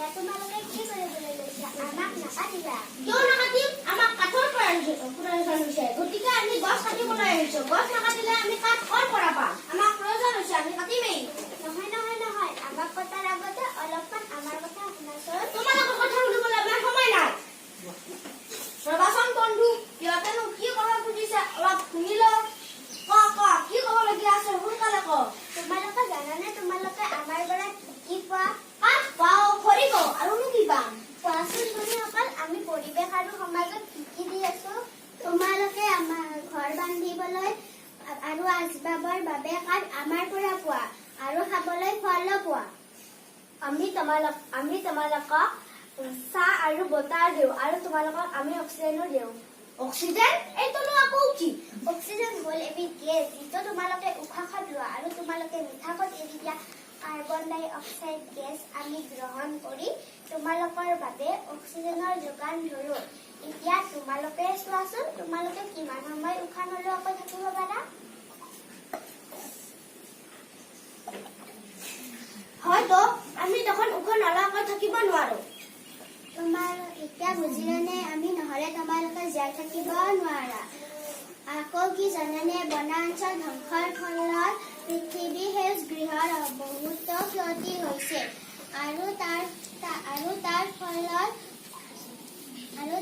এতিয়া তোমালোকে কি কৰিবলৈ লৈছা? আমাক নাকাটিবা। কিয় নাকাটিম? আমাক কাঠৰ প্ৰয়োজন হৈছে, গতিকে আমি গছ কাটিবলৈ আহিছো। গছ নাকাটিলে আমি কাঠ ক'ৰ পৰা পাম? আমাক প্ৰয়োজন হৈছে, আমি কাটিমেই। নহয় নহয় নহয়, আমাক কটাৰ আগতে অলপমান আমাৰ কথা শুনাচোন। তোমালোকৰ কথা শুনিবলৈ আমাৰ সময় নাই। ৰবাচোন বন্ধু, সিহঁতেনো কি ক'ব খুজিছে অলপ শুনি লওঁ। কি ক'বলগীয়া আছে সোনকালে ক। তোমালোকে জানানে তোমালোকে আমাৰ পৰা কি পোৱা? কাঠ পাওঁ, খৰি পাওঁ, আৰুনো কি পাম? কোৱাচোন ভনীসকল, আমি পৰিৱেশ আৰু সমাজত কি দি আছো? তোমালোকে আমাৰ ঘৰ বান্ধিবলৈ আৰু আচবাবৰ বাবে কাঠ আমাৰ পৰা পোৱা আৰু খাবলৈ ফল পোৱা। আমি তোমালোকক চাহ আৰু বতাহ দিওঁ আৰু তোমালোকক আমি অক্সিজেনো দিওঁ। অক্সিজেন? এইটোনো আকৌ কি? অক্সিজেন হ'ল এবিধ গেছ যিটো তোমালোকে উশাহত লোৱা আৰু তোমালোকে নিশাহত এৰি দিয়া কাৰ্বন ডাই অক্সাইড গেছ আমি গ্ৰহণ কৰি তোমালোকৰ বাবে অক্সিজেনৰ যোগান ধৰো। এতিয়া তোমালোকে চোৱাচোন, তোমালোকে কিমান সময় উশাহ নোলোৱাকৈ থাকিব পাৰা? হয়তো আমি দেখোন উশাহ নলোৱাকৈ থাকিব নোৱাৰো। তোমাৰ এতিয়া বুজিলানে? আমি নহলে তোমালোকে জীয়াই থাকিব নোৱাৰা। আকৌ কি জানানে? বনাঞ্চল ধ্বংসৰ ফলত পৃথিৱী সেউজ গৃহৰ বহুতো ক্ষতি হৈছে আৰু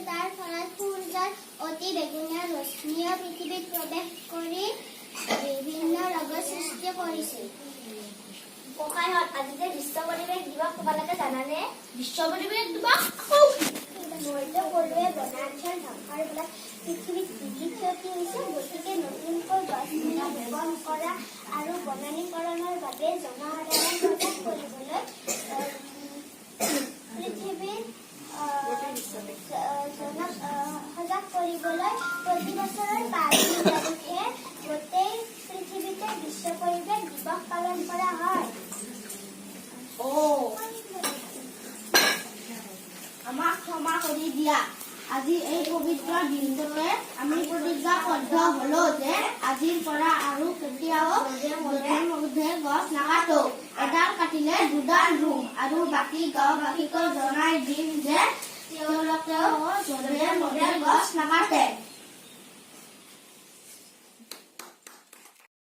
তাৰ ফলত সূৰ্যৰ অতি বেঙুনীয়া ৰশ্মিয়ে পৃথিৱীত প্ৰৱেশ কৰি বিভিন্ন ৰোগৰ সৃষ্টি কৰিছিল। ককাইহঁত, আজি যে বিশ্ব পৰিৱেশ দিৱস, তোমালোকে জানানে? বিশ্ব পৰিৱেশ দিৱস মইতো ক'লোৱে বনাঞ্চল ধ্বংসৰ ফলত পৃথিৱীত কি ক্ষতি হৈছে, গতিকে নতুনকৈ গছপুলি ৰোপণ কৰা আৰু বননীকৰণৰ বাবে জনসাধাৰণ সজাগ কৰিবলৈ প্ৰতি বছৰৰ 5 তাৰিখে গোটেই পৃথিৱীতে বিশ্ব পৰিৱেশ দিৱস পালন কৰা হয়। আমাক ক্ষমা কৰি দিয়া। আজি এই পবিত্ৰ দিনটোতে আমি প্ৰতিজ্ঞাবদ্ধ হলো যে আজিৰ পৰা আৰু কেতিয়াও গছ নাকাটো। এডাল কাটিলে দুডাল ৰুম আৰু বাকী গাঁওবাসীক জনাই দিম যে তেওঁলোকেও গছ নাকাটে।